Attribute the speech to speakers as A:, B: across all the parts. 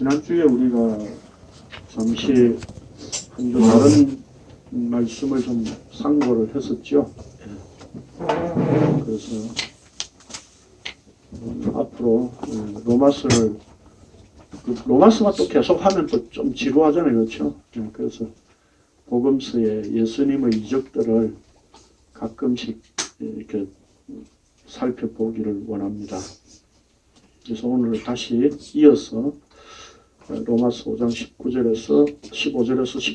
A: 지난주에 우리가 잠시 한 주 다른 말씀을 좀 상고를 했었죠. 그래서 앞으로 로마서가 또 계속 하면 또 좀 지루하잖아요. 그렇죠? 그래서 복음서의 예수님의 이적들을 가끔씩 이렇게 살펴보기를 원합니다. 그래서 오늘 다시 이어서 로마서 5장 15절에서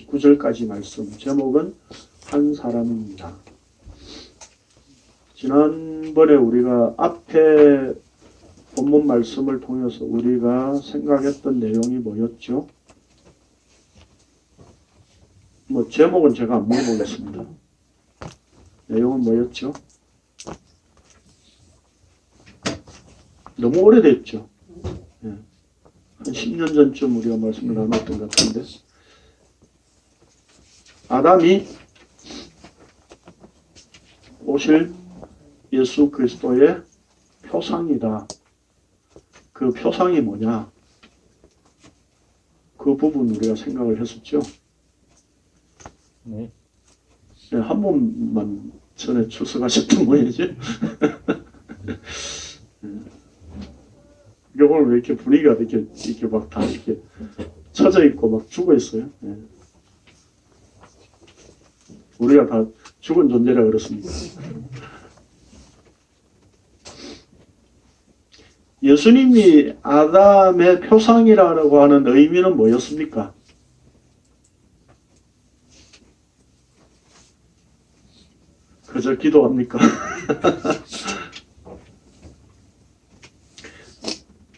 A: 19절까지 말씀, 제목은 한 사람입니다. 지난번에 우리가 앞에 본문 말씀을 통해서 우리가 생각했던 내용이 뭐였죠? 제목은 제가 안 물어보겠습니다. 내용은 뭐였죠? 너무 오래됐죠? 예. 한 10년 전쯤 우리가 말씀을 나눴던 것 같은데, 아담이 오실 예수 그리스도의 표상이다. 그 표상이 뭐냐? 그 부분 우리가 생각을 했었죠. 네. 네, 한 번만 전에 출석하셨던 모양이지. 오늘 왜 이렇게 분위기가 이렇게 막 다 이렇게 처져 있고 막 죽어 있어요. 네. 우리가 다 죽은 존재라 그렇습니다. 예수님이 아담의 표상이라고 하는 의미는 뭐였습니까? 그저 기도합니까?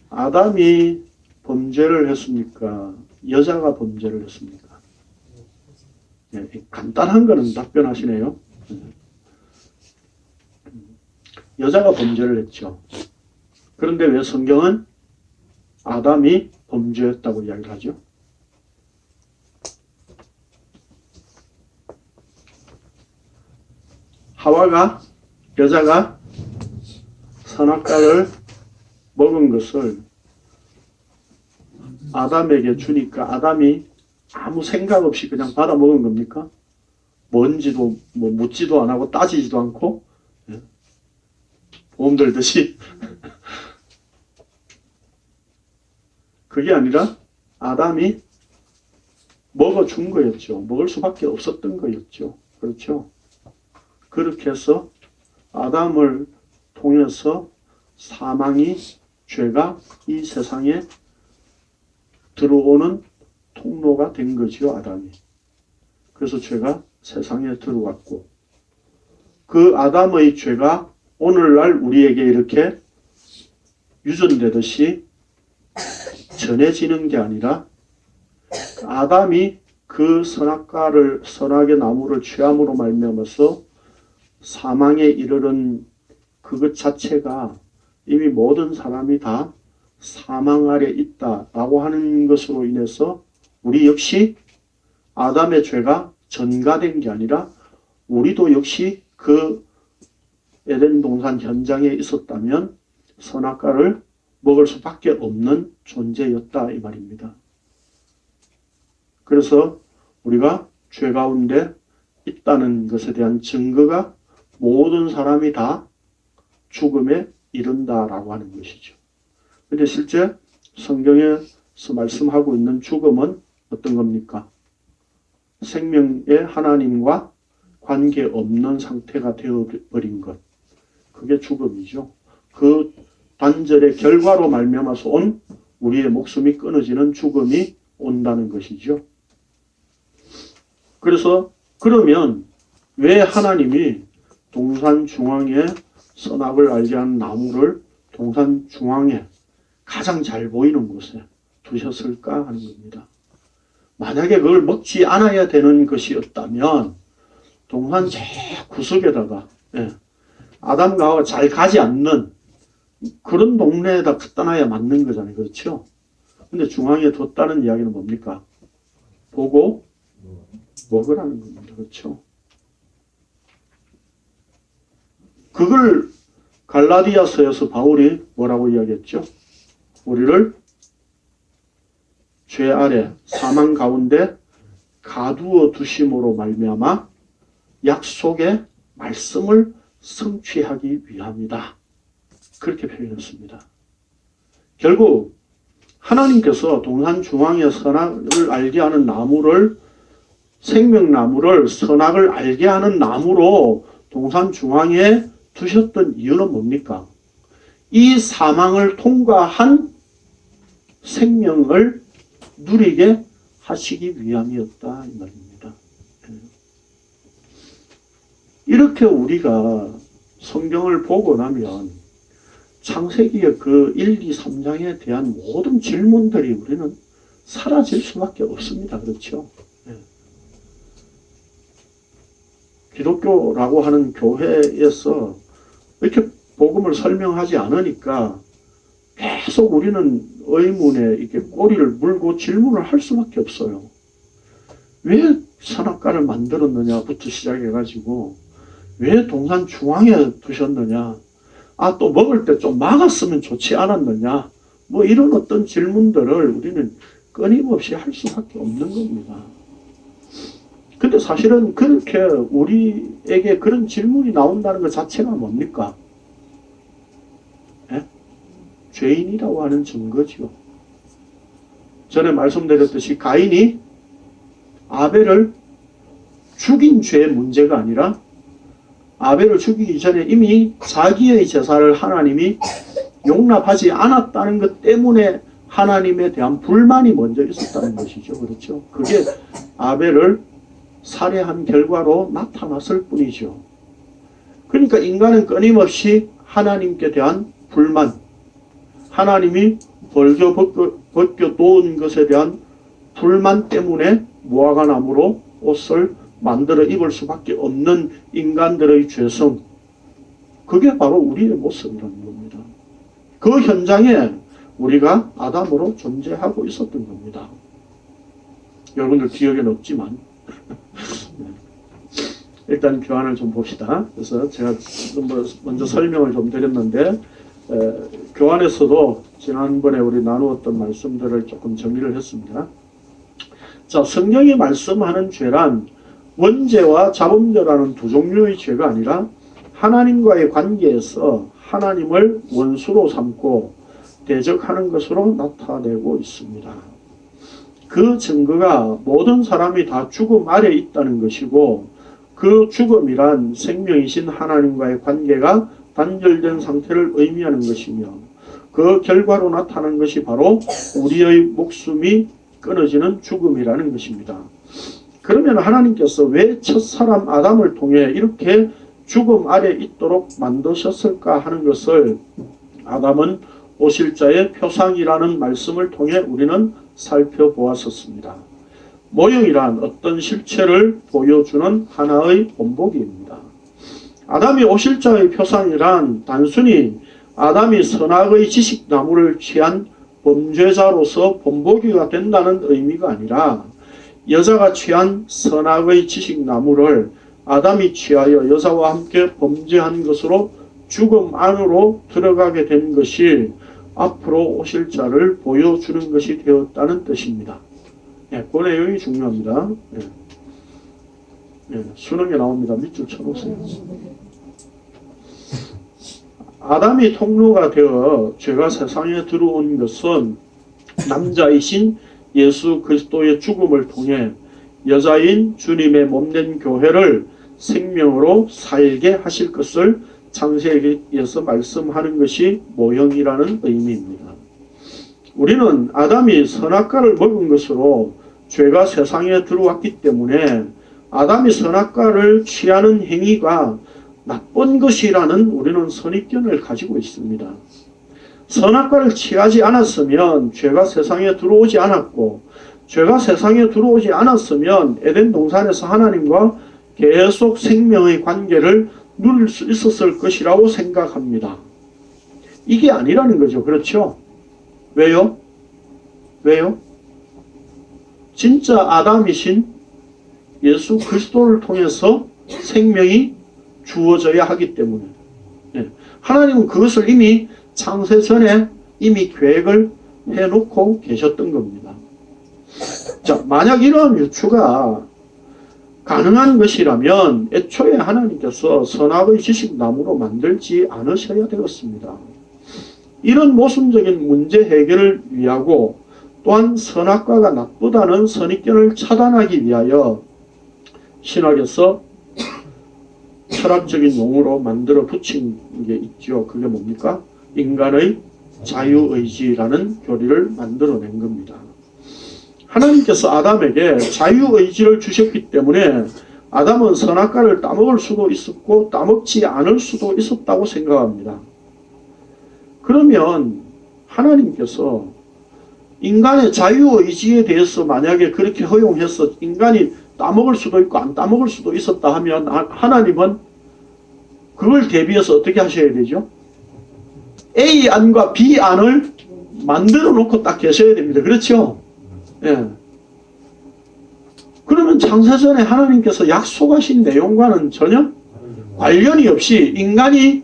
A: 아담이 범죄를 했습니까? 여자가 범죄를 했습니까? 네, 간단한 거는 답변하시네요. 여자가 범죄를 했죠. 그런데 왜 성경은 아담이 범죄했다고 이야기를 하죠? 여자가 선악과를 먹은 것을 아담에게 주니까 아담이 아무 생각 없이 그냥 받아 먹은 겁니까? 뭔지도 묻지도 안 하고 따지지도 않고 보험 들듯이 그게 아니라 아담이 먹어준 거였죠. 먹을 수밖에 없었던 거였죠. 그렇죠? 그렇게 해서 아담을 통해서 사망이, 죄가 이 세상에 들어오는 통로가 된 거지요, 아담이. 그래서 죄가 세상에 들어왔고, 그 아담의 죄가 오늘날 우리에게 이렇게 유전되듯이 전해지는 게 아니라, 아담이 그 선악의 나무를 취함으로 말미암아서 사망에 이르는 그것 자체가 이미 모든 사람이 다 사망 아래 있다라고 하는 것으로 인해서 우리 역시 아담의 죄가 전가된 게 아니라 우리도 역시 그 에덴 동산 현장에 있었다면 선악과를 먹을 수밖에 없는 존재였다 이 말입니다. 그래서 우리가 죄 가운데 있다는 것에 대한 증거가 모든 사람이 다 죽음에 이른다라고 하는 것이죠. 그런데 실제 성경에서 말씀하고 있는 죽음은 어떤 겁니까? 생명의 하나님과 관계없는 상태가 되어버린 것. 그게 죽음이죠. 그 단절의 결과로 말미암아서 온 우리의 목숨이 끊어지는 죽음이 온다는 것이죠. 그래서 그러면 왜 하나님이 동산 중앙에 선악을 알게 하는 나무를 동산 중앙에 가장 잘 보이는 곳에 두셨을까 하는 겁니다. 만약에 그걸 먹지 않아야 되는 것이었다면 동산 제 구석에다가 아담과 하와가 잘 가지 않는 그런 동네에다 갖다 놔야 맞는 거잖아요. 그렇죠? 근데 중앙에 뒀다는 이야기는 뭡니까? 보고 먹으라는 겁니다. 그렇죠? 그걸 갈라디아서에서 바울이 뭐라고 이야기했죠? 우리를 죄 아래 사망 가운데 가두어 두심으로 말미암아 약속의 말씀을 성취하기 위함이다. 그렇게 표현했습니다. 결국 하나님께서 동산 중앙에 선악을 알게 하는 나무를, 생명나무를 선악을 알게 하는 나무로 동산 중앙에 두셨던 이유는 뭡니까? 이 사망을 통과한 생명을 누리게 하시기 위함이었다 이 말입니다. 이렇게 우리가 성경을 보고 나면 창세기의 그 1, 2, 3장에 대한 모든 질문들이 우리는 사라질 수밖에 없습니다. 그렇죠? 기독교라고 하는 교회에서 이렇게 복음을 설명하지 않으니까 계속 우리는 의문에 이렇게 꼬리를 물고 질문을 할 수밖에 없어요. 왜 선악과를 만들었느냐부터 시작해가지고 왜 동산 중앙에 두셨느냐, 또 먹을 때 좀 막았으면 좋지 않았느냐, 뭐 이런 어떤 질문들을 우리는 끊임없이 할 수밖에 없는 겁니다. 근데 사실은 그렇게 우리에게 그런 질문이 나온다는 것 자체가 뭡니까? 죄인이라고 하는 증거지요. 전에 말씀드렸듯이 가인이 아벨을 죽인 죄의 문제가 아니라 아벨을 죽이기 전에 이미 자기의 제사를 하나님이 용납하지 않았다는 것 때문에 하나님에 대한 불만이 먼저 있었다는 것이죠. 그렇죠? 그게 아벨을 살해한 결과로 나타났을 뿐이죠. 그러니까 인간은 끊임없이 하나님께 대한 불만, 하나님이 벗겨 놓은 것에 대한 불만 때문에 무화과나무로 옷을 만들어 입을 수밖에 없는 인간들의 죄성, 그게 바로 우리의 모습이라는 겁니다. 그 현장에 우리가 아담으로 존재하고 있었던 겁니다. 여러분들 기억에는 없지만 일단 교환을 좀 봅시다. 그래서 제가 먼저 설명을 좀 드렸는데 교환에서도 지난번에 우리 나누었던 말씀들을 조금 정리를 했습니다. 자, 성경이 말씀하는 죄란 원죄와 자범죄라는 두 종류의 죄가 아니라 하나님과의 관계에서 하나님을 원수로 삼고 대적하는 것으로 나타내고 있습니다. 그 증거가 모든 사람이 다 죽음 아래 있다는 것이고, 그 죽음이란 생명이신 하나님과의 관계가 단절된 상태를 의미하는 것이며, 그 결과로 나타난 것이 바로 우리의 목숨이 끊어지는 죽음이라는 것입니다. 그러면 하나님께서 왜 첫사람 아담을 통해 이렇게 죽음 아래 있도록 만드셨을까 하는 것을 아담은 오실 자의 표상이라는 말씀을 통해 우리는 살펴보았었습니다. 모형이란 어떤 실체를 보여주는 하나의 본보기입니다. 아담이 오실 자의 표상이란 단순히 아담이 선악의 지식나무를 취한 범죄자로서 본보기가 된다는 의미가 아니라, 여자가 취한 선악의 지식나무를 아담이 취하여 여자와 함께 범죄한 것으로 죽음 안으로 들어가게 된 것이 앞으로 오실 자를 보여주는 것이 되었다는 뜻입니다. 그 내용이 중요합니다. 수능에 나옵니다. 밑줄 쳐놓으세요. 아담이 통로가 되어 죄가 세상에 들어온 것은 남자이신 예수 그리스도의 죽음을 통해 여자인 주님의 몸된 교회를 생명으로 살게 하실 것을 창세기에서 말씀하는 것이 모형이라는 의미입니다. 우리는 아담이 선악과를 먹은 것으로 죄가 세상에 들어왔기 때문에 아담이 선악과를 취하는 행위가 나쁜 것이라는 우리는 선입견을 가지고 있습니다. 선악과를 취하지 않았으면 죄가 세상에 들어오지 않았고, 죄가 세상에 들어오지 않았으면 에덴 동산에서 하나님과 계속 생명의 관계를 누릴 수 있었을 것이라고 생각합니다. 이게 아니라는 거죠. 그렇죠? 왜요? 왜요? 진짜 아담이신 예수 그리스도를 통해서 생명이 주어져야 하기 때문에, 하나님은 그것을 이미 창세 전에 이미 계획을 해놓고 계셨던 겁니다. 자, 만약 이러한 유추가 가능한 것이라면 애초에 하나님께서 선악의 지식나무로 만들지 않으셔야 되었습니다. 이런 모순적인 문제 해결을 위하고 또한 선악과가 나쁘다는 선입견을 차단하기 위하여 신학에서 철학적인 용어로 만들어 붙인 게 있죠. 그게 뭡니까? 인간의 자유의지라는 교리를 만들어낸 겁니다. 하나님께서 아담에게 자유의지를 주셨기 때문에 아담은 선악과를 따먹을 수도 있었고 따먹지 않을 수도 있었다고 생각합니다. 그러면 하나님께서 인간의 자유의지에 대해서 만약에 그렇게 허용해서 인간이 따먹을 수도 있고 안 따먹을 수도 있었다 하면 하나님은 그걸 대비해서 어떻게 하셔야 되죠? A 안과 B 안을 만들어 놓고 딱 계셔야 됩니다. 그렇죠? 예. 그러면 창세전에 하나님께서 약속하신 내용과는 전혀 관련이 없이 인간이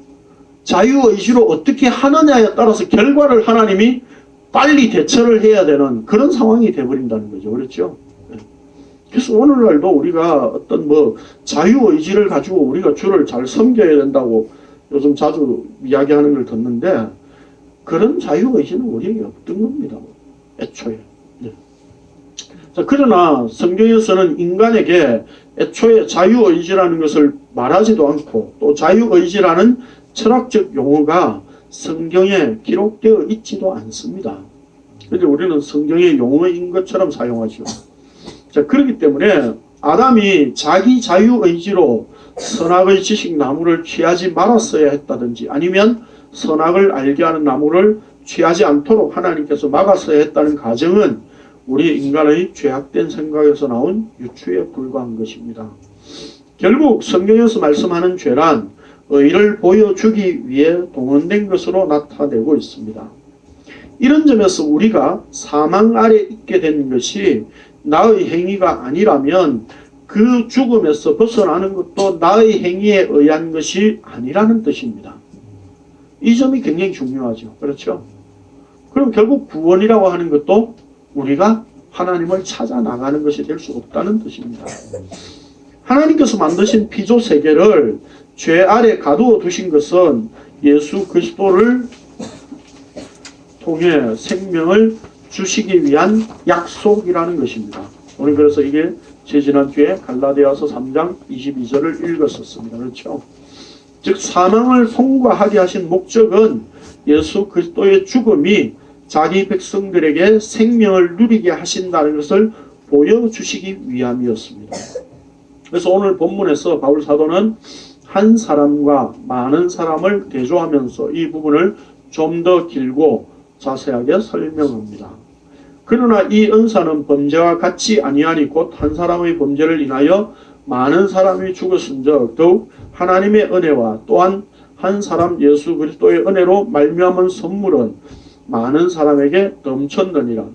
A: 자유의지로 어떻게 하느냐에 따라서 결과를 하나님이 빨리 대처를 해야 되는 그런 상황이 되어버린다는 거죠. 그렇죠? 예. 그래서 오늘날도 우리가 어떤 자유의지를 가지고 우리가 주를 잘 섬겨야 된다고 요즘 자주 이야기하는 걸 듣는데 그런 자유의지는 우리에게 없던 겁니다. 애초에. 자, 그러나 성경에서는 인간에게 애초에 자유의지라는 것을 말하지도 않고 또 자유의지라는 철학적 용어가 성경에 기록되어 있지도 않습니다. 그런데 우리는 성경의 용어인 것처럼 사용하죠. 자, 그렇기 때문에 아담이 자기 자유의지로 선악의 지식 나무를 취하지 말았어야 했다든지 아니면 선악을 알게 하는 나무를 취하지 않도록 하나님께서 막았어야 했다는 가정은 우리 인간의 죄악된 생각에서 나온 유추에 불과한 것입니다. 결국 성경에서 말씀하는 죄란 의를 보여주기 위해 동원된 것으로 나타내고 있습니다. 이런 점에서 우리가 사망 아래 있게 된 것이 나의 행위가 아니라면 그 죽음에서 벗어나는 것도 나의 행위에 의한 것이 아니라는 뜻입니다. 이 점이 굉장히 중요하죠. 그렇죠? 그럼 결국 구원이라고 하는 것도 우리가 하나님을 찾아 나가는 것이 될 수 없다는 뜻입니다. 하나님께서 만드신 피조 세계를 죄 아래 가두어 두신 것은 예수 그리스도를 통해 생명을 주시기 위한 약속이라는 것입니다. 오늘 그래서 이게 지난주에 갈라디아서 3장 22절을 읽었었습니다. 그렇죠? 즉 사망을 통과하게 하신 목적은 예수 그리스도의 죽음이 자기 백성들에게 생명을 누리게 하신다는 것을 보여주시기 위함이었습니다. 그래서 오늘 본문에서 바울 사도는 한 사람과 많은 사람을 대조하면서 이 부분을 좀 더 길고 자세하게 설명합니다. 그러나 이 은사는 범죄와 같이 아니하니 곧 한 사람의 범죄를 인하여 많은 사람이 죽었은즉 더욱 하나님의 은혜와 또한 한 사람 예수 그리스도의 은혜로 말미암은 선물은 많은 사람에게 넘쳤느니라.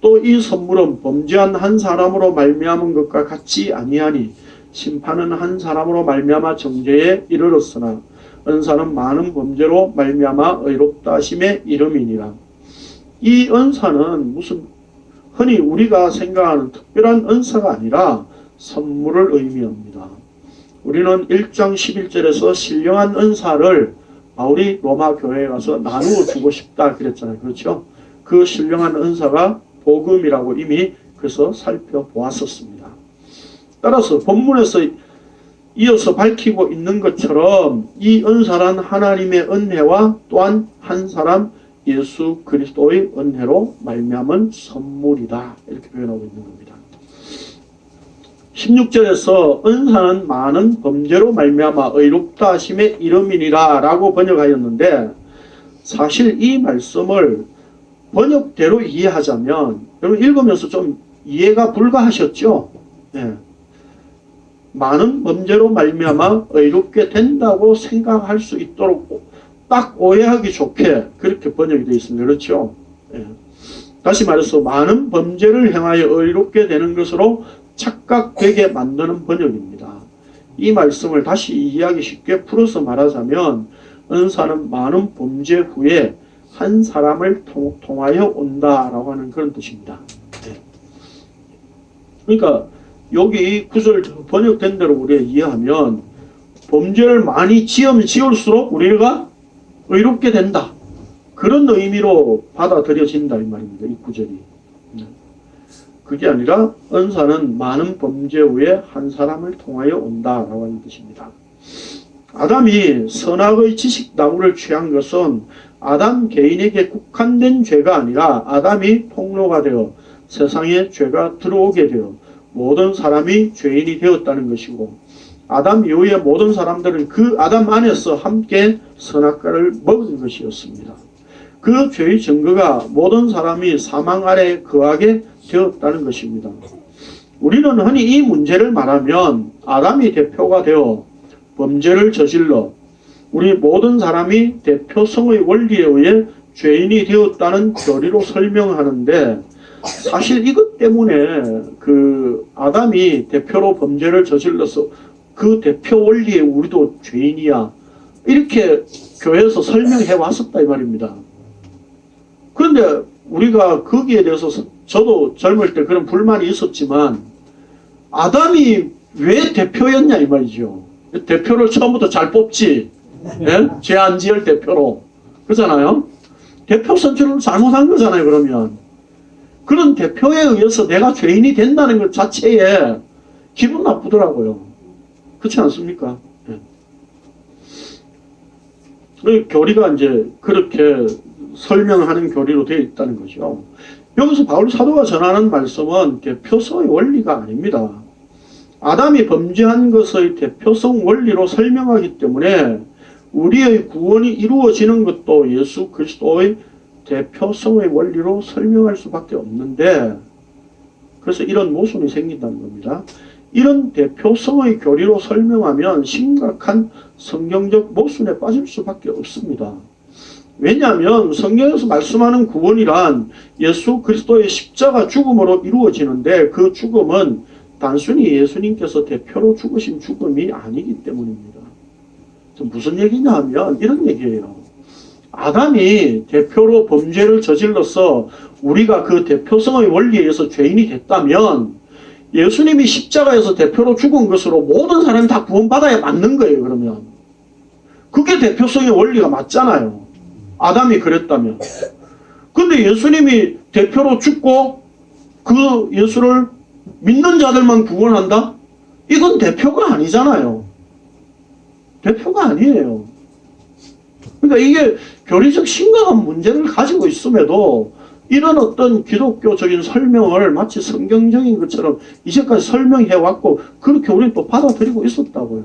A: 또 이 선물은 범죄한 한 사람으로 말미암은 것과 같이 아니하니 심판은 한 사람으로 말미암아 정죄에 이르렀으나 은사는 많은 범죄로 말미암아 의롭다 하심의 이름이니라. 이 은사는 무슨 흔히 우리가 생각하는 특별한 은사가 아니라 선물을 의미합니다. 우리는 1장 11절에서 신령한 은사를 바울이 로마 교회에 가서 나누어 주고 싶다 그랬잖아요. 그렇죠? 그 신령한 은사가 복음이라고 이미 그래서 살펴보았었습니다. 따라서 본문에서 이어서 밝히고 있는 것처럼 이 은사란 하나님의 은혜와 또한 한 사람 예수 그리스도의 은혜로 말미암은 선물이다. 이렇게 표현하고 있는 겁니다. 16절에서 은사는 많은 범죄로 말미암아 의롭다 하심의 이름이니라 라고 번역하였는데 사실 이 말씀을 번역대로 이해하자면 여러분 읽으면서 좀 이해가 불가하셨죠? 네. 많은 범죄로 말미암아 의롭게 된다고 생각할 수 있도록 딱 오해하기 좋게 그렇게 번역이 되어 있습니다. 그렇죠? 네. 다시 말해서 많은 범죄를 행하여 의롭게 되는 것으로 착각되게 만드는 번역입니다. 이 말씀을 다시 이해하기 쉽게 풀어서 말하자면 은사는 많은 범죄 후에 한 사람을 통하여 온다라고 하는 그런 뜻입니다. 네. 그러니까 여기 이 구절 번역된 대로 우리가 이해하면 범죄를 많이 지으면 지을수록 우리가 의롭게 된다. 그런 의미로 받아들여진다 이 말입니다. 이 구절이. 그게 아니라 은사는 많은 범죄 후에 한 사람을 통하여 온다라고 하는 뜻입니다. 아담이 선악의 지식 나무를 취한 것은 아담 개인에게 국한된 죄가 아니라 아담이 폭로가 되어 세상에 죄가 들어오게 되어 모든 사람이 죄인이 되었다는 것이고, 아담 이후에 모든 사람들은 그 아담 안에서 함께 선악과를 먹은 것이었습니다. 그 죄의 증거가 모든 사람이 사망 아래 거하게 되었다는 것입니다. 우리는 흔히 이 문제를 말하면 아담이 대표가 되어 범죄를 저질러 우리 모든 사람이 대표성의 원리에 의해 죄인이 되었다는 교리로 설명하는데, 사실 이것 때문에 그 아담이 대표로 범죄를 저질러서 그 대표 원리에 우리도 죄인이야 이렇게 교회에서 설명해 왔었다 이 말입니다. 그런데 우리가 거기에 대해서 저도 젊을 때 그런 불만이 있었지만 아담이 왜 대표였냐 이 말이죠. 대표를 처음부터 잘 뽑지. 예? 죄 안 지을 대표로. 그렇잖아요. 대표 선출을 잘못한 거잖아요. 그러면 그런 대표에 의해서 내가 죄인이 된다는 것 자체에 기분 나쁘더라고요. 그렇지 않습니까? 예. 교리가 이제 그렇게 설명하는 교리로 되어 있다는 거죠. 여기서 바울 사도가 전하는 말씀은 대표성의 원리가 아닙니다. 아담이 범죄한 것의 대표성 원리로 설명하기 때문에 우리의 구원이 이루어지는 것도 예수 그리스도의 대표성의 원리로 설명할 수밖에 없는데, 그래서 이런 모순이 생긴다는 겁니다. 이런 대표성의 교리로 설명하면 심각한 성경적 모순에 빠질 수밖에 없습니다. 왜냐하면 성경에서 말씀하는 구원이란 예수 그리스도의 십자가 죽음으로 이루어지는데, 그 죽음은 단순히 예수님께서 대표로 죽으신 죽음이 아니기 때문입니다. 무슨 얘기냐 하면 이런 얘기예요. 아담이 대표로 범죄를 저질러서 우리가 그 대표성의 원리에 의해서 죄인이 됐다면 예수님이 십자가에서 대표로 죽은 것으로 모든 사람이 다 구원받아야 맞는 거예요. 그러면 그게 대표성의 원리가 맞잖아요. 아담이 그랬다면. 근데 예수님이 대표로 죽고 그 예수를 믿는 자들만 구원한다? 이건 대표가 아니잖아요. 대표가 아니에요. 그러니까 이게 교리적 심각한 문제를 가지고 있음에도 이런 어떤 기독교적인 설명을 마치 성경적인 것처럼 이제까지 설명해왔고 그렇게 우리는 또 받아들이고 있었다고요.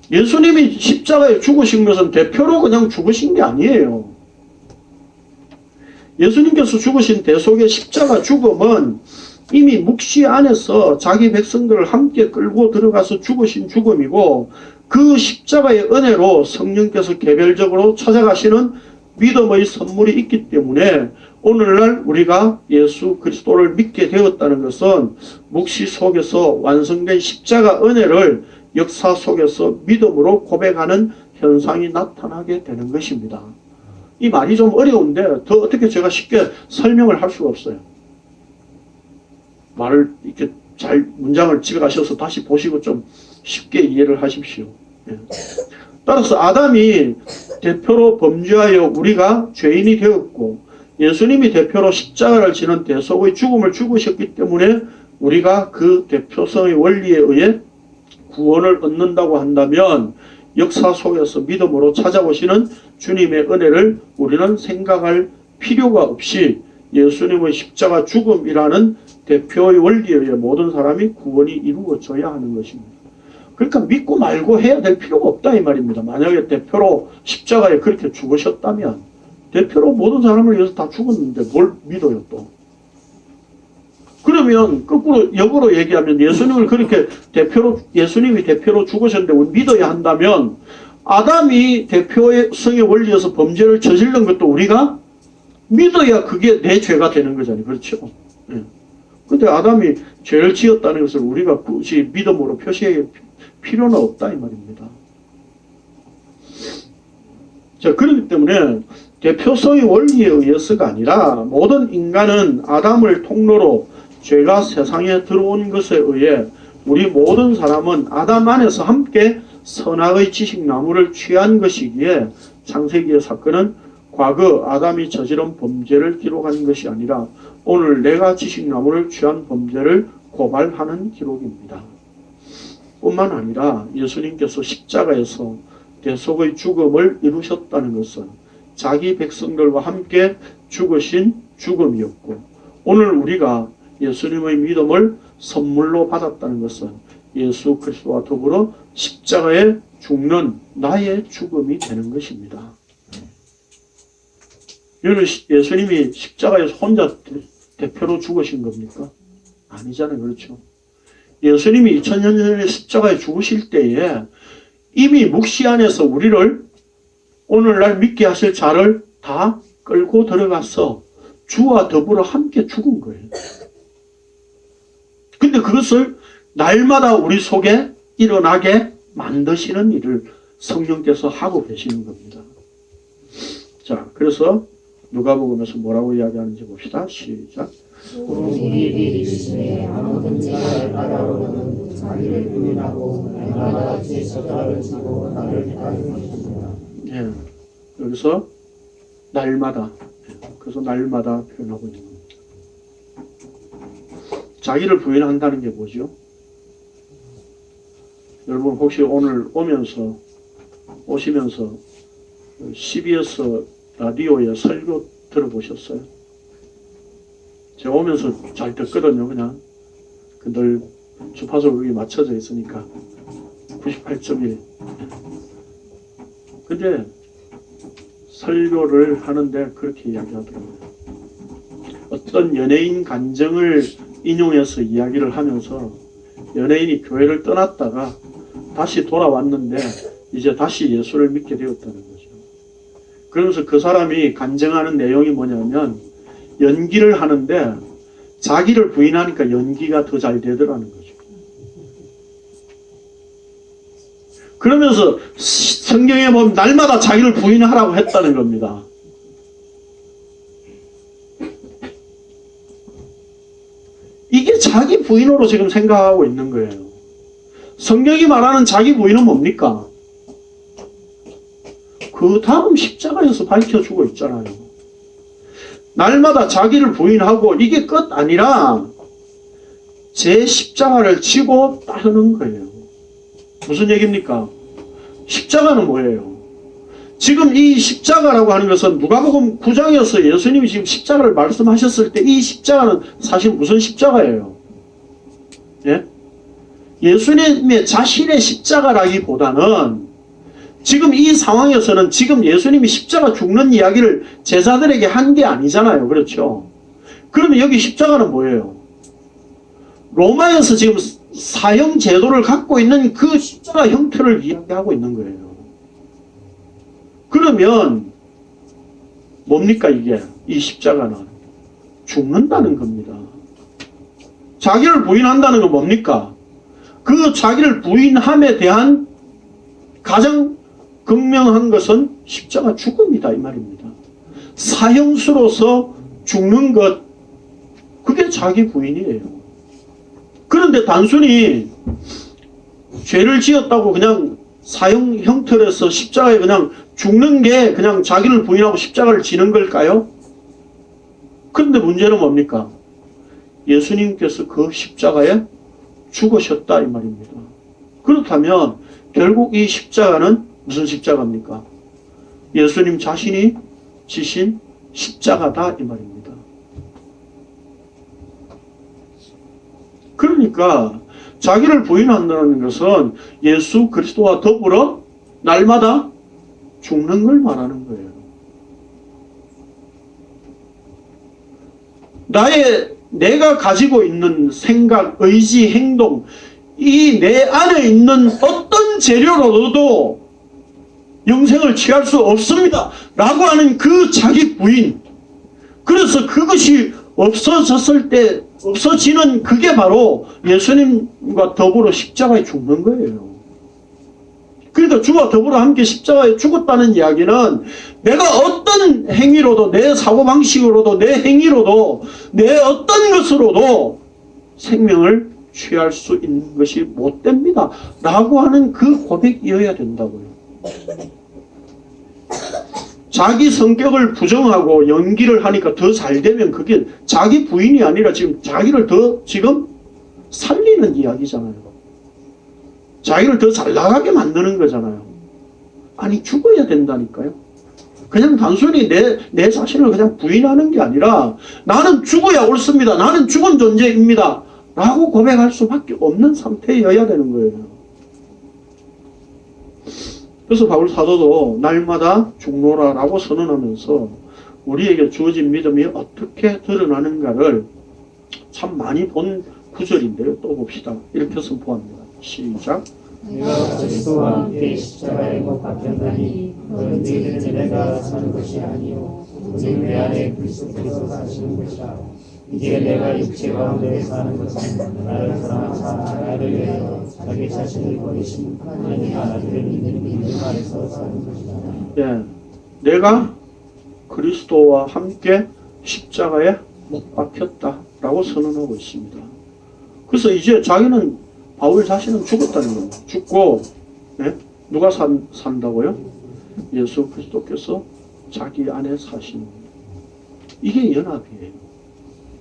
A: 예수님이 십자가에 죽으신 것은 대표로 그냥 죽으신 게 아니에요. 예수님께서 죽으신 대속의 십자가 죽음은 이미 묵시 안에서 자기 백성들을 함께 끌고 들어가서 죽으신 죽음이고, 그 십자가의 은혜로 성령께서 개별적으로 찾아가시는 믿음의 선물이 있기 때문에 오늘날 우리가 예수 그리스도를 믿게 되었다는 것은 묵시 속에서 완성된 십자가 은혜를 역사 속에서 믿음으로 고백하는 현상이 나타나게 되는 것입니다. 이 말이 좀 어려운데 더 어떻게 제가 쉽게 설명을 할 수가 없어요. 말을 이렇게 잘 문장을 찍어가셔서 다시 보시고 좀 쉽게 이해를 하십시오. 예. 따라서 아담이 대표로 범죄하여 우리가 죄인이 되었고 예수님이 대표로 십자가를 지는 대속의 죽음을 죽으셨기 때문에 우리가 그 대표성의 원리에 의해 구원을 얻는다고 한다면 역사 속에서 믿음으로 찾아오시는 주님의 은혜를 우리는 생각할 필요가 없이 예수님의 십자가 죽음이라는 대표의 원리에 의해 모든 사람이 구원이 이루어져야 하는 것입니다. 그러니까 믿고 말고 해야 될 필요가 없다 이 말입니다. 만약에 대표로 십자가에 그렇게 죽으셨다면 대표로 모든 사람을 위해서 다 죽었는데 뭘 믿어요 또. 그러면 거꾸로 역으로 얘기하면 예수님을 그렇게 예수님이 대표로 죽으셨는데 우리 믿어야 한다면 아담이 대표의 성의 원리에서 범죄를 저지른 것도 우리가 믿어야 그게 내 죄가 되는 거잖아요. 그렇죠? 예. 근데 아담이 죄를 지었다는 것을 우리가 굳이 믿음으로 표시할 필요는 없다 이 말입니다. 자, 그렇기 때문에 대표성의 원리에 의해서가 아니라 모든 인간은 아담을 통로로 죄가 세상에 들어온 것에 의해 우리 모든 사람은 아담 안에서 함께 선악의 지식나무를 취한 것이기에 창세기의 사건은 과거 아담이 저지른 범죄를 기록한 것이 아니라 오늘 내가 지식나무를 취한 범죄를 고발하는 기록입니다. 뿐만 아니라 예수님께서 십자가에서 대속의 죽음을 이루셨다는 것은 자기 백성들과 함께 죽으신 죽음이었고, 오늘 우리가 예수님의 믿음을 선물로 받았다는 것은 예수 그리스도와 더불어 십자가에 죽는 나의 죽음이 되는 것입니다. 여러분, 예수님이 십자가에서 혼자 대표로 죽으신 겁니까? 아니잖아요. 그렇죠? 예수님이 2000년 전에 십자가에 죽으실 때에 이미 묵시 안에서 우리를 오늘날 믿게 하실 자를 다 끌고 들어가서 주와 더불어 함께 죽은 거예요. 근데 그것을 날마다 우리 속에 일어나게 만드시는 일을 성령께서 하고 계시는 겁니다. 자, 그래서 누가복음에서 뭐라고 이야기하는지 봅시다. 시작.
B: 우리들이 주시에 아무든지 나를 따라오는 자기를 부인하고 날마다 제 십자가를 지고 나를 따르는 것입니다.
A: 예, 여기서 날마다, 그래서 날마다 표현하고 있는 겁니다. 자기를 부인한다는 게 뭐죠? 여러분 혹시 오늘 오시면서 CBS 라디오에 설교 들어보셨어요? 제가 오면서 잘 듣거든요. 그냥 늘 주파수 여기 맞춰져 있으니까 98.1. 근데 설교를 하는데 그렇게 이야기하더라고요. 어떤 연예인 간증을 인용해서 이야기를 하면서 연예인이 교회를 떠났다가 다시 돌아왔는데 이제 다시 예수를 믿게 되었다는 거죠. 그러면서 그 사람이 간증하는 내용이 뭐냐면 연기를 하는데 자기를 부인하니까 연기가 더 잘 되더라는 거죠. 그러면서 성경에 보면 날마다 자기를 부인하라고 했다는 겁니다. 이게 자기 부인으로 지금 생각하고 있는 거예요. 성경이 말하는 자기 부인은 뭡니까? 그 다음 십자가에서 밝혀주고 있잖아요. 날마다 자기를 부인하고 이게 끝 아니라 제 십자가를 지고 따르는 거예요. 무슨 얘기입니까? 십자가는 뭐예요? 지금 이 십자가라고 하는 것은 누가복음 9장에서 예수님이 지금 십자가를 말씀하셨을 때 이 십자가는 사실 무슨 십자가예요? 예? 예수님의 자신의 십자가라기보다는 지금 이 상황에서는 지금 예수님이 십자가 죽는 이야기를 제자들에게 한 게 아니잖아요. 그렇죠? 그러면 여기 십자가는 뭐예요? 로마에서 지금 사형 제도를 갖고 있는 그 십자가 형태를 이야기하고 있는 거예요. 그러면 뭡니까 이게? 이 십자가는 죽는다는 겁니다. 자기를 부인한다는 건 뭡니까? 그 자기를 부인함에 대한 가장 극명한 것은 십자가 죽음이다 이 말입니다. 사형수로서 죽는 것, 그게 자기 부인이에요. 그런데 단순히 죄를 지었다고 그냥 사형 형틀에서 십자가에 그냥 죽는 게 그냥 자기를 부인하고 십자가를 지는 걸까요? 그런데 문제는 뭡니까? 예수님께서 그 십자가에 죽으셨다 이 말입니다. 그렇다면 결국 이 십자가는 무슨 십자가입니까? 예수님 자신이 지신 십자가다 이 말입니다. 그러니까 자기를 부인한다는 것은 예수 그리스도와 더불어 날마다 죽는 걸 말하는 거예요. 내가 가지고 있는 생각, 의지, 행동, 이 내 안에 있는 어떤 재료로도 영생을 취할 수 없습니다 라고 하는 그 자기 부인, 그래서 그것이 없어졌을 때 없어지는 그게 바로 예수님과 더불어 십자가에 죽는 거예요. 그러니까 주와 더불어 함께 십자가에 죽었다는 이야기는 내가 어떤 행위로도, 내 사고방식으로도, 내 행위로도, 내 어떤 것으로도 생명을 취할 수 있는 것이 못 됩니다 라고 하는 그 고백이어야 된다고요. 자기 성격을 부정하고 연기를 하니까 더 잘 되면 그게 자기 부인이 아니라 지금 자기를 더 지금 살리는 이야기잖아요. 자기를 더 잘 나가게 만드는 거잖아요. 아니 죽어야 된다니까요. 그냥 단순히 내 자신을 그냥 부인하는 게 아니라 나는 죽어야 옳습니다. 나는 죽은 존재입니다. 라고 고백할 수밖에 없는 상태여야 되는 거예요. 그래서 바울 사도도 날마다 죽노라 라고 선언하면서 우리에게 주어진 믿음이 어떻게 드러나는가를 참 많이 본 구절인데요. 또 봅시다. 이렇게 선포합니다. 시작.
B: 내가 그리스도와 함께 십자가에 못 박혔나니 너는 너희들은 내가 사는 것이 아니요 오직 내 안에 그리스도께서 사시는 것이라. 이제 내가 육체 가운데 사는 것은 나를 사랑하사 나를 위하여 자기 자신을 버리신 하나님의 아들을 믿는 믿음 안에서 사는 것이다.
A: 예, 내가 그리스도와 함께 십자가에 못 박혔다라고 선언하고 있습니다. 그래서 이제 자기는 바울 자신은 죽었다는 겁니다. 죽고 누가 산다고요? 예수 그리스도께서 자기 안에 사시는 겁니다. 이게 연합이에요.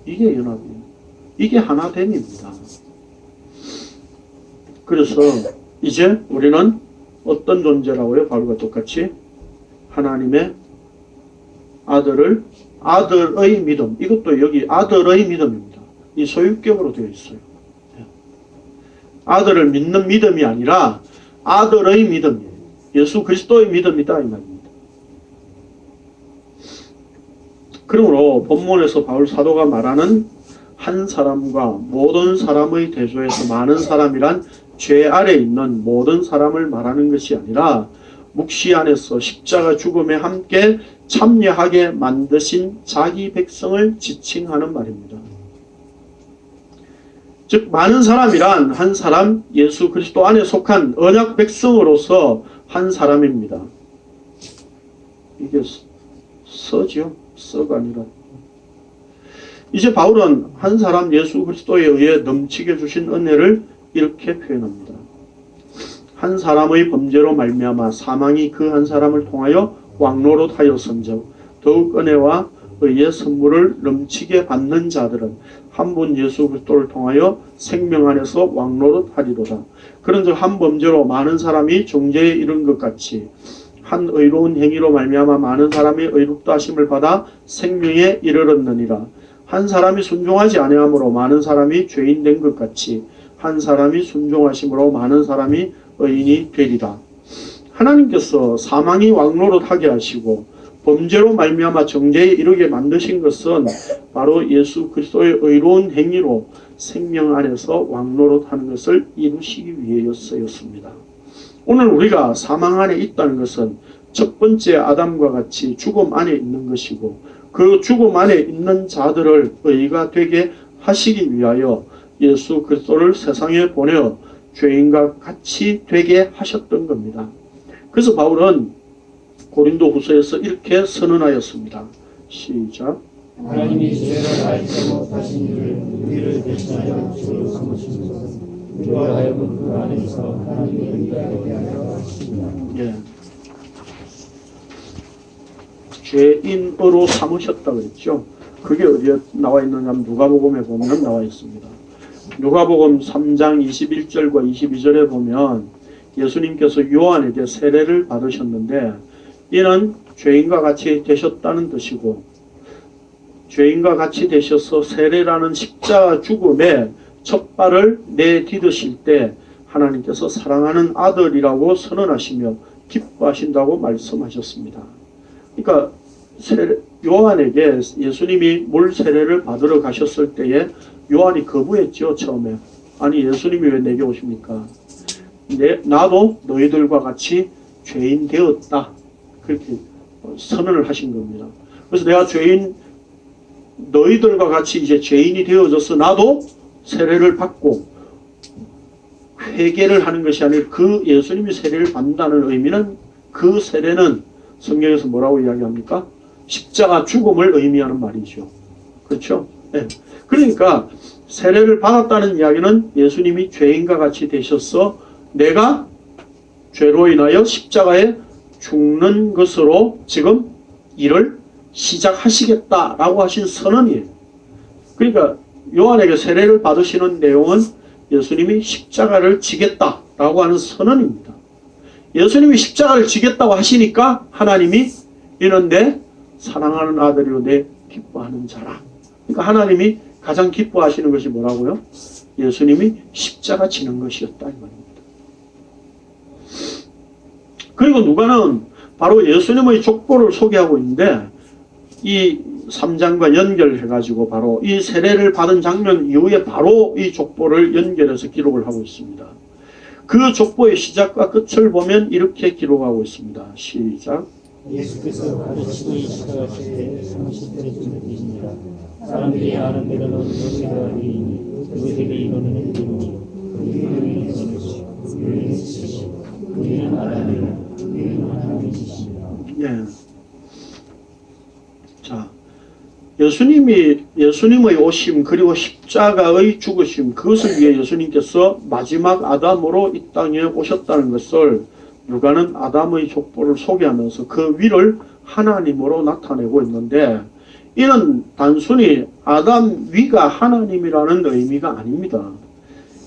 A: 이게 연합이에요. 이게 하나됨입니다. 그래서 이제 우리는 어떤 존재라고요? 바울과 똑같이 하나님의 아들의 믿음. 이것도 여기 아들의 믿음입니다. 이 소유격으로 되어 있어요. 아들을 믿는 믿음이 아니라 아들의 믿음이에요. 예수 그리스도의 믿음이다 이 말입니다. 그러므로 본문에서 바울 사도가 말하는 한 사람과 모든 사람의 대조에서 많은 사람이란 죄 아래 있는 모든 사람을 말하는 것이 아니라 묵시 안에서 십자가 죽음에 함께 참여하게 만드신 자기 백성을 지칭하는 말입니다. 즉 많은 사람이란 한 사람, 예수 그리스도 안에 속한 언약 백성으로서 한 사람입니다. 이게 서죠. 서가 아니라. 이제 바울은 한 사람 예수 그리스도에 의해 넘치게 주신 은혜를 이렇게 표현합니다. 한 사람의 범죄로 말미암아 사망이 그 한 사람을 통하여 왕노릇하였은즉 더욱 은혜와 의의 선물을 넘치게 받는 자들은 한 분 예수 그리스도를 통하여 생명 안에서 왕노릇하리로다. 그런즉 한 범죄로 많은 사람이 정죄에 이른 것 같이 한 의로운 행위로 말미암아 많은 사람이 의롭다 하심을 받아 생명에 이르렀느니라. 한 사람이 순종하지 아니함으로 많은 사람이 죄인 된 것 같이 한 사람이 순종하심으로 많은 사람이 의인이 되리라. 하나님께서 사망이 왕노릇하게 하시고 범죄로 말미암아 정죄에 이르게 만드신 것은 바로 예수 그리스도의 의로운 행위로 생명 안에서 왕노릇하는 것을 이루시기 위해서였습니다. 오늘 우리가 사망 안에 있다는 것은 첫 번째 아담과 같이 죽음 안에 있는 것이고 그 죽음 안에 있는 자들을 의가 되게 하시기 위하여 예수 그리스도를 세상에 보내어 죄인과 같이 되게 하셨던 겁니다. 그래서 바울은 고린도 후서에서 이렇게 선언하였습니다. 시작.
B: 하나님이 죄를 알지 못하신 이를 우리를 대신하여 죄로 삼으신 것은 우리가 하여금 그 안에서 하나님의 의가 되게 하려 하십니다.
A: 예. 죄인으로 삼으셨다 그랬죠. 그게 어디에 나와 있는가 하면 누가복음에 보면 나와 있습니다. 누가복음 3장 21절과 22절에 보면 예수님께서 요한에게 세례를 받으셨는데 이는 죄인과 같이 되셨다는 뜻이고 죄인과 같이 되셔서 세례라는 십자가 죽음에 첫 발을 내디드실 때 하나님께서 사랑하는 아들이라고 선언하시며 기뻐하신다고 말씀하셨습니다. 그러니까 요한에게 예수님이 물 세례를 받으러 가셨을 때에 요한이 거부했죠. 처음에. 아니 예수님이 왜 내게 오십니까? 나도 너희들과 같이 죄인 되었다. 그렇게 선언을 하신 겁니다. 그래서 내가 너희들과 같이 이제 죄인이 되어져서 나도 세례를 받고 회개를 하는 것이 아니라 그 예수님이 세례를 받는다는 의미는 그 세례는 성경에서 뭐라고 이야기합니까? 십자가 죽음을 의미하는 말이죠. 그렇죠? 네. 그러니까 세례를 받았다는 이야기는 예수님이 죄인과 같이 되셔서 내가 죄로 인하여 십자가에 죽는 것으로 지금 일을 시작하시겠다라고 하신 선언이에요. 그러니까 요한에게 세례를 받으시는 내용은 예수님이 십자가를 지겠다라고 하는 선언입니다. 예수님이 십자가를 지겠다고 하시니까 하나님이 이는 내 사랑하는 아들이요 내 기뻐하는 자라. 그러니까 하나님이 가장 기뻐하시는 것이 뭐라고요? 예수님이 십자가 지는 것이었다 이 말입니다. 그리고 누가는 바로 예수님의 족보를 소개하고 있는데 이 3장과 연결해가지고 바로 이 세례를 받은 장면 이후에 바로 이 족보를 연결해서 기록을 하고 있습니다. 그 족보의 시작과 끝을 보면 이렇게 기록하고 있습니다. 시작.
B: 예수께서 가르치고 시작하실 때 30대쯤 되시니라. 사람들이 아는 대로 너희가 이르니 그들에게 이르는 이름이 그들이 예수시고 그들이 예수시고 그들은 아담이요 그들은 하나님이시니라.
A: 예. 자, 예수님의 오심 그리고 십자가의 죽으심 그것을 위해 예수님께서 마지막 아담으로 이 땅에 오셨다는 것을 누가는 아담의 족보를 소개하면서 그 위를 하나님으로 나타내고 있는데 이는 단순히 아담 위가 하나님이라는 의미가 아닙니다.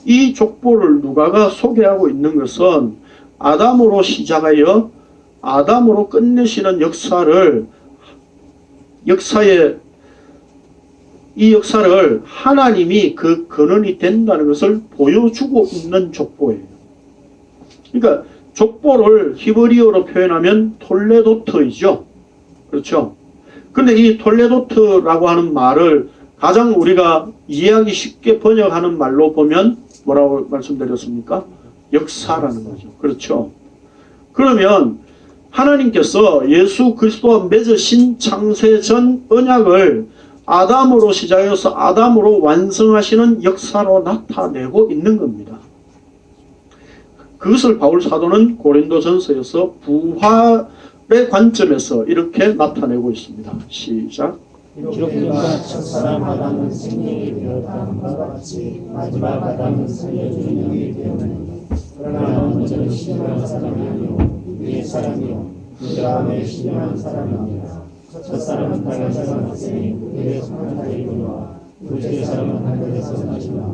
A: 이 족보를 누가가 소개하고 있는 것은 아담으로 시작하여 아담으로 끝내시는 이 역사를 하나님이 그 근원이 된다는 것을 보여주고 있는 족보예요. 그러니까 족보를 히브리어로 표현하면 톨레도트이죠. 그렇죠? 근데 이 톨레도트라고 하는 말을 가장 우리가 이해하기 쉽게 번역하는 말로 보면 뭐라고 말씀드렸습니까? 역사라는 거죠. 그렇죠? 그러면 하나님께서 예수 그리스도와 맺으신 창세전 언약을 아담으로 시작해서 아담으로 완성하시는 역사로 나타내고 있는 겁니다. 그것을 바울 사도는 고린도전서에서 부활의 관점에서 이렇게 나타내고 있습니다. 시작.
B: 기록되가 첫사람 아담은 생명이 되었다 바와 같이 마지막 아담은 살려주는 영이 되었느니 그러나 먼저는 신령한 사람이 아니요 위의 사람이요 그 다음에 신령한 사람입니다. 첫사람은 땅에서 났으니 그들에 속한 자이거니와 둘째 사람은 하늘에서 나시니라.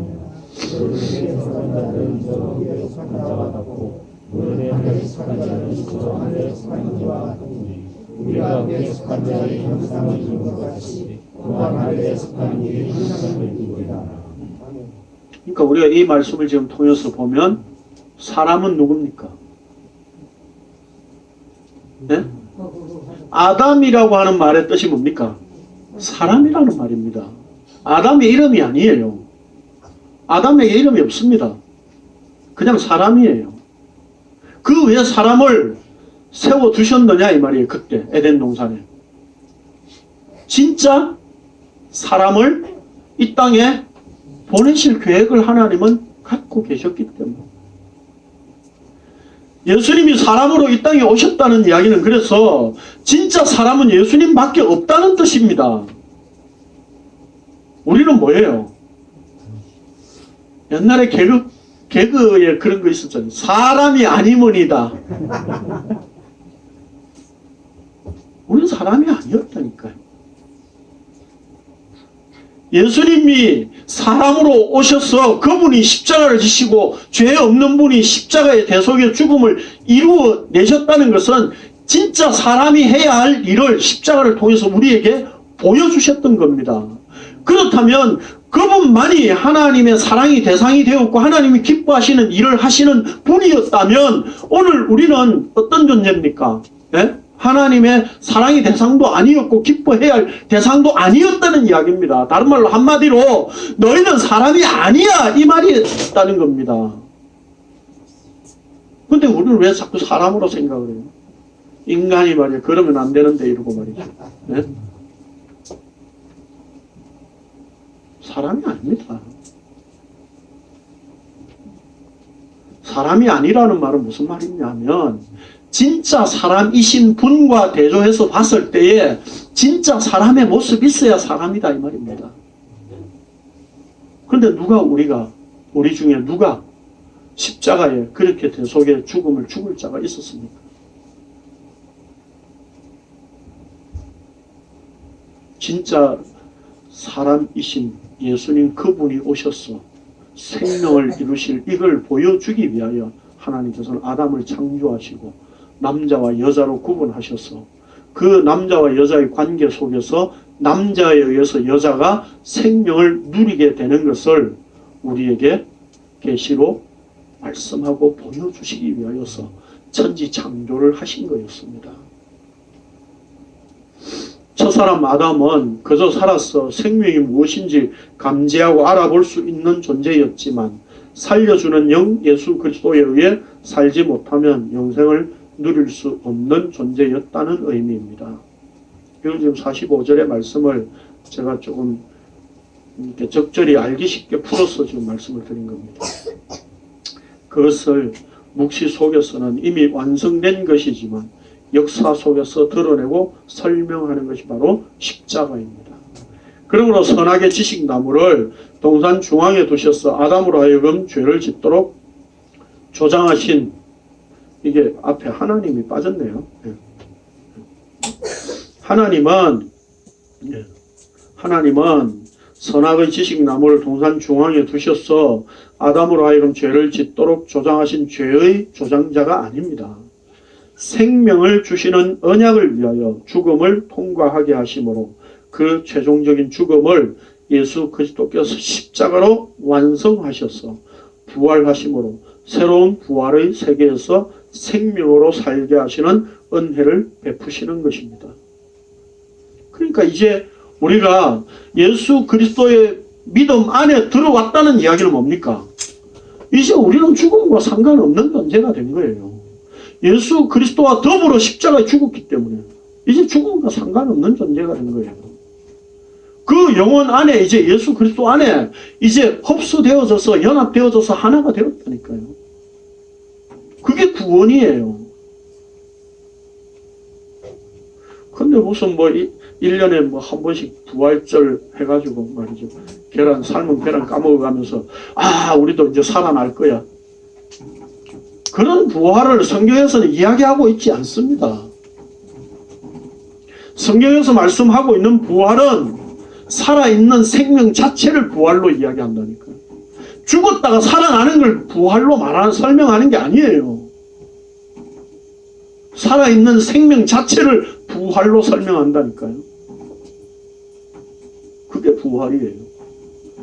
B: 그들에게 속한 자들은 저 위에 속한 자와 같고 그들의 하늘에 속한 자는 저 하늘에 속한 자와 같으니 우리가 위에 속한 자의 형상을 입은 것 같이 또한 하늘에 속한 이의 형상을 입으리라.
A: 그러니까 우리가 이 말씀을 지금 통해서 보면 사람은 누굽니까? 네? 아담이라고 하는 말의 뜻이 뭡니까? 사람이라는 말입니다. 아담의 이름이 아니에요. 아담에게 이름이 없습니다. 그냥 사람이에요. 그 왜 사람을 세워두셨느냐 이 말이에요. 그때 에덴 동산에. 진짜 사람을 이 땅에 보내실 계획을 하나님은 갖고 계셨기 때문에. 예수님이 사람으로 이 땅에 오셨다는 이야기는 그래서 진짜 사람은 예수님밖에 없다는 뜻입니다. 우리는 뭐예요? 옛날에 개그에 그런 거 있었잖아요. 사람이 아니면이다. 우리는 사람이 아니었다니까요. 예수님이 사람으로 오셔서 그분이 십자가를 지시고 죄 없는 분이 십자가의 대속의 죽음을 이루어내셨다는 것은 진짜 사람이 해야 할 일을 십자가를 통해서 우리에게 보여주셨던 겁니다. 그렇다면 그분만이 하나님의 사랑의 대상이 되었고 하나님이 기뻐하시는 일을 하시는 분이었다면 오늘 우리는 어떤 존재입니까? 네? 하나님의 사랑의 대상도 아니었고 기뻐해야 할 대상도 아니었다는 이야기입니다. 다른 말로 한마디로 너희는 사람이 아니야 이 말이 있다는 겁니다. 근데 우리는 왜 자꾸 사람으로 생각을 해요? 인간이 말이야 그러면 안 되는데 이러고 말이죠. 네? 사람이 아닙니다. 사람이 아니라는 말은 무슨 말이냐면 진짜 사람이신 분과 대조해서 봤을 때에 진짜 사람의 모습이 있어야 사람이다 이 말입니다. 그런데 우리 중에 누가 십자가에 그렇게 대속의 죽음을 죽을 자가 있었습니까? 진짜 사람이신 예수님 그분이 오셔서 생명을 이루실 이걸 보여주기 위하여 하나님께서는 아담을 창조하시고 남자와 여자로 구분하셔서 그 남자와 여자의 관계 속에서 남자에 의해서 여자가 생명을 누리게 되는 것을 우리에게 계시로 말씀하고 보여주시기 위하여서 천지 창조를 하신 거였습니다. 첫사람 아담은 그저 살아서 생명이 무엇인지 감지하고 알아볼 수 있는 존재였지만 살려주는 영 예수 그리스도에 의해 살지 못하면 영생을 누릴 수 없는 존재였다는 의미입니다. 이걸 지금 45절의 말씀을 제가 조금 이렇게 적절히 알기 쉽게 풀어서 지금 말씀을 드린 겁니다. 그것을 묵시 속에서는 이미 완성된 것이지만 역사 속에서 드러내고 설명하는 것이 바로 십자가입니다. 그러므로 선악의 지식나무를 동산 중앙에 두셔서 아담으로 하여금 죄를 짓도록 조장하신, 이게 앞에 하나님이 빠졌네요. 하나님은 선악의 지식나무를 동산 중앙에 두셔서 아담으로 하여금 죄를 짓도록 조장하신 죄의 조장자가 아닙니다. 생명을 주시는 언약을 위하여 죽음을 통과하게 하심으로 그 최종적인 죽음을 예수 그리스도께서 십자가로 완성하셔서 부활하심으로 새로운 부활의 세계에서 생명으로 살게 하시는 은혜를 베푸시는 것입니다. 그러니까 이제 우리가 예수 그리스도의 믿음 안에 들어왔다는 이야기는 뭡니까? 이제 우리는 죽음과 상관없는 존재가 된 거예요. 예수 그리스도와 더불어 십자가에 죽었기 때문에 이제 죽음과 상관없는 존재가 된 거예요. 그 영혼 안에 이제 예수 그리스도 안에 이제 흡수되어져서 연합되어져서 하나가 되었다니까요. 그게 구원이에요. 근데 무슨 1년에 한 번씩 부활절 해가지고 말이죠. 삶은 계란 까먹어가면서 우리도 이제 살아날 거야. 그런 부활을 성경에서는 이야기하고 있지 않습니다. 성경에서 말씀하고 있는 부활은 살아있는 생명 자체를 부활로 이야기한다니까요. 죽었다가 살아나는 걸 부활로 설명하는 게 아니에요. 살아있는 생명 자체를 부활로 설명한다니까요. 그게 부활이에요.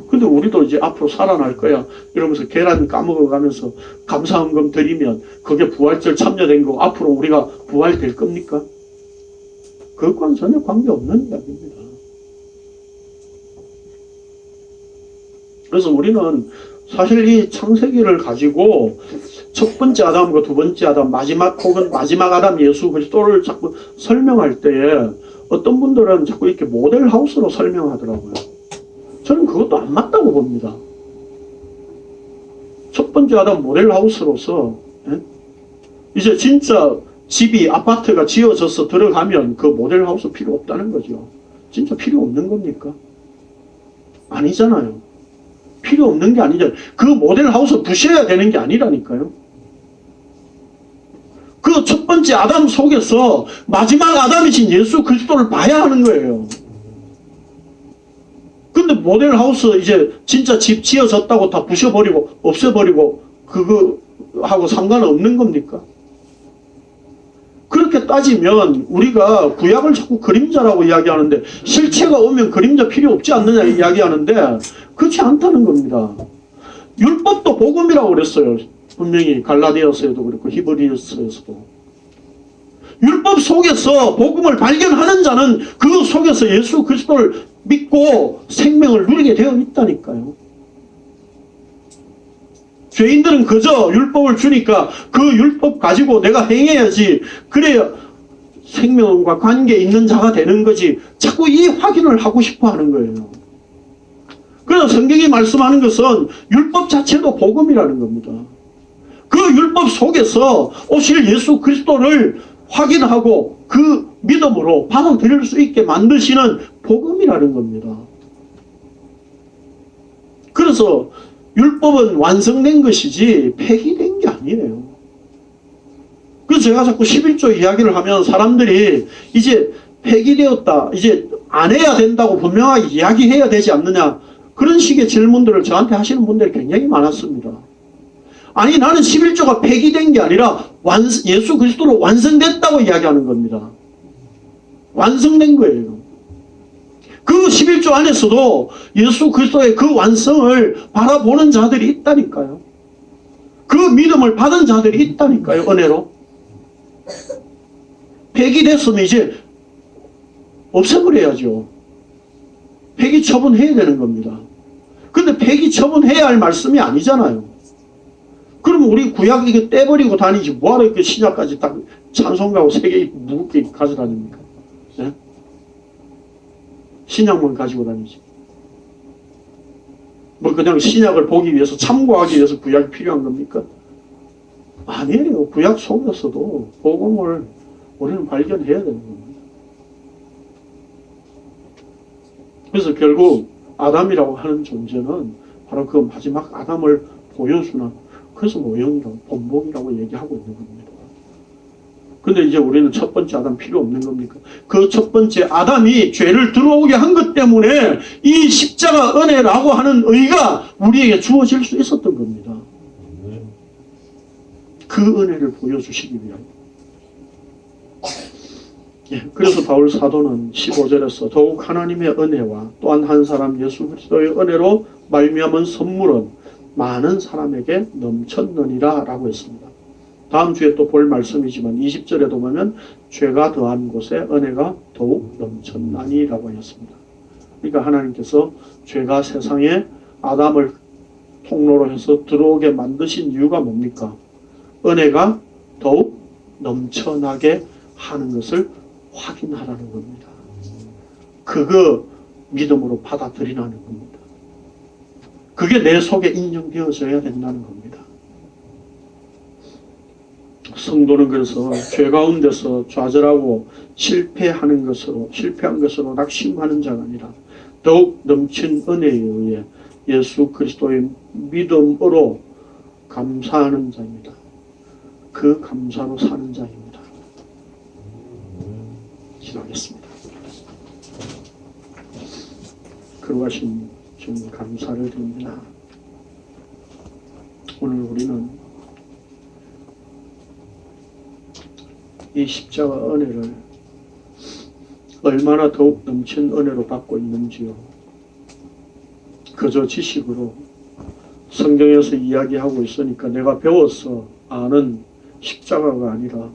A: 근데 우리도 이제 앞으로 살아날 거야 이러면서 계란 까먹어가면서 감사헌금 드리면 그게 부활절 참여된 거 앞으로 우리가 부활될 겁니까? 그것과는 전혀 관계없는 이야기입니다. 그래서 우리는 사실 이 창세기를 가지고 첫 번째 아담과 두 번째 아담, 마지막 아담 예수 그리스도를 자꾸 설명할 때에 어떤 분들은 자꾸 이렇게 모델하우스로 설명하더라고요. 저는 그것도 안 맞다고 봅니다. 첫 번째 아담 모델하우스로서 이제 진짜 집이 아파트가 지어져서 들어가면 그 모델하우스 필요 없다는 거죠. 진짜 필요 없는 겁니까? 아니잖아요. 필요 없는 게 아니잖아요. 그 모델하우스 부셔야 되는 게 아니라니까요. 그 첫 번째 아담 속에서 마지막 아담이신 예수 그리스도를 봐야 하는 거예요. 근데 모델하우스 이제 진짜 집 지어졌다고 다 부셔버리고 없애버리고 그거 하고 상관없는 겁니까? 그렇게 따지면 우리가 구약을 자꾸 그림자라고 이야기하는데 실체가 오면 그림자 필요 없지 않느냐 이야기하는데 그렇지 않다는 겁니다. 율법도 복음이라고 그랬어요. 분명히 갈라디아서에도 그렇고 히브리서에서도. 율법 속에서 복음을 발견하는 자는 그 속에서 예수 그리스도를 믿고 생명을 누리게 되어 있다니까요. 죄인들은 그저 율법을 주니까 그 율법 가지고 내가 행해야지 그래야 생명과 관계 있는 자가 되는 거지 자꾸 이 확인을 하고 싶어 하는 거예요. 그래서 성경이 말씀하는 것은 율법 자체도 복음이라는 겁니다. 그 율법 속에서 오실 예수 그리스도를 확인하고 그 믿음으로 받아들일 수 있게 만드시는 복음이라는 겁니다. 그래서 율법은 완성된 것이지 폐기된 게 아니에요. 그래서 제가 자꾸 11조 이야기를 하면 사람들이 이제 폐기되었다, 이제 안 해야 된다고 분명하게 이야기해야 되지 않느냐, 그런 식의 질문들을 저한테 하시는 분들이 굉장히 많았습니다. 아니, 나는 11조가 폐기된 게 아니라 예수 그리스도로 완성됐다고 이야기하는 겁니다. 완성된 거예요. 그 11조 안에서도 예수 그리스도의 그 완성을 바라보는 자들이 있다니까요. 그 믿음을 받은 자들이 있다니까요. 은혜로. 폐기됐으면 이제 없애버려야죠. 폐기 처분해야 되는 겁니다. 근데 폐기 처분해야 할 말씀이 아니잖아요. 그러면 우리 구약 이거 떼버리고 다니지 뭐하러 이렇게 신약까지 딱 찬송가고 3개 무겁게 가져다닙니까? 네? 신약만 가지고 다니지. 뭐 그냥 신약을 보기 위해서, 참고하기 위해서 구약이 필요한 겁니까? 아니에요. 구약 속에서도 복음을 우리는 발견해야 되는 겁니다. 그래서 결국 아담이라고 하는 존재는 바로 그 마지막 아담을 보여주는, 그래서 모형이라고, 본복이라고 얘기하고 있는 겁니다. 근데 이제 우리는 첫 번째 아담 필요 없는 겁니까? 그 첫 번째 아담이 죄를 들어오게 한 것 때문에 이 십자가 은혜라고 하는 의가 우리에게 주어질 수 있었던 겁니다. 그 은혜를 보여주시기 위하여. 예, 그래서 바울 사도는 15절에서 더욱 하나님의 은혜와 또한 한 사람 예수 그리스도의 은혜로 말미암은 선물은 많은 사람에게 넘쳤느니라 라고 했습니다. 다음 주에 또 볼 말씀이지만 20절에도 보면 죄가 더한 곳에 은혜가 더욱 넘쳤나니 라고 했습니다. 그러니까 하나님께서 죄가 세상에 아담을 통로로 해서 들어오게 만드신 이유가 뭡니까? 은혜가 더욱 넘쳐나게 하는 것을 확인하라는 겁니다. 그거 믿음으로 받아들이라는 겁니다. 그게 내 속에 인정되어져야 된다는 겁니다. 성도는 그래서 죄 가운데서 좌절하고 실패한 것으로 낙심하는 자가 아니라 더욱 넘친 은혜에 의해 예수 그리스도의 믿음으로 감사하는 자입니다. 그 감사로 사는 자입니다. 기도하겠습니다. 그러하신 주님 감사를 드립니다. 오늘 우리는 이 십자가 은혜를 얼마나 더욱 넘친 은혜로 받고 있는지요. 그저 지식으로 성경에서 이야기하고 있으니까 내가 배워서 아는 십자가가 아니라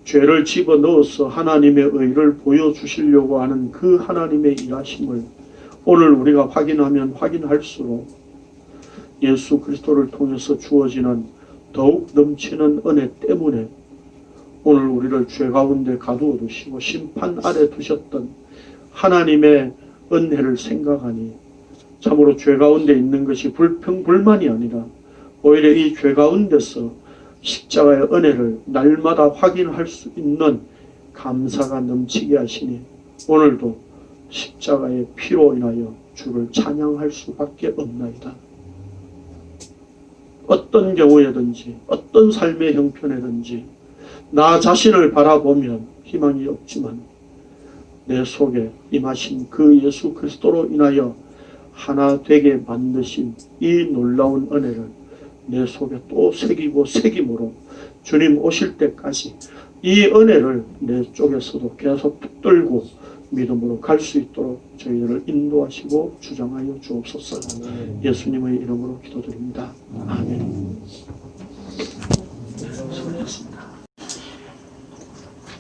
A: 죄를 집어넣어서 하나님의 의를 보여주시려고 하는 그 하나님의 일하심을 오늘 우리가 확인하면 확인할수록 예수 그리스도를 통해서 주어지는 더욱 넘치는 은혜 때문에 오늘 우리를 죄 가운데 가두어 두시고 심판 아래 두셨던 하나님의 은혜를 생각하니 참으로 죄 가운데 있는 것이 불평불만이 아니라 오히려 이 죄 가운데서 십자가의 은혜를 날마다 확인할 수 있는 감사가 넘치게 하시니 오늘도 십자가의 피로 인하여 주를 찬양할 수밖에 없나이다. 어떤 경우에든지 어떤 삶의 형편에든지 나 자신을 바라보면 희망이 없지만 내 속에 임하신 그 예수 그리스도로 인하여 하나 되게 만드신 이 놀라운 은혜를 내 속에 또 새기고 새김으로 주님 오실 때까지 이 은혜를 내 쪽에서도 계속 붙들고 믿음으로 갈 수 있도록 저희들을 인도하시고 주장하여 주옵소서. 예수님의 이름으로 기도드립니다. 아멘. 수고하셨습니다.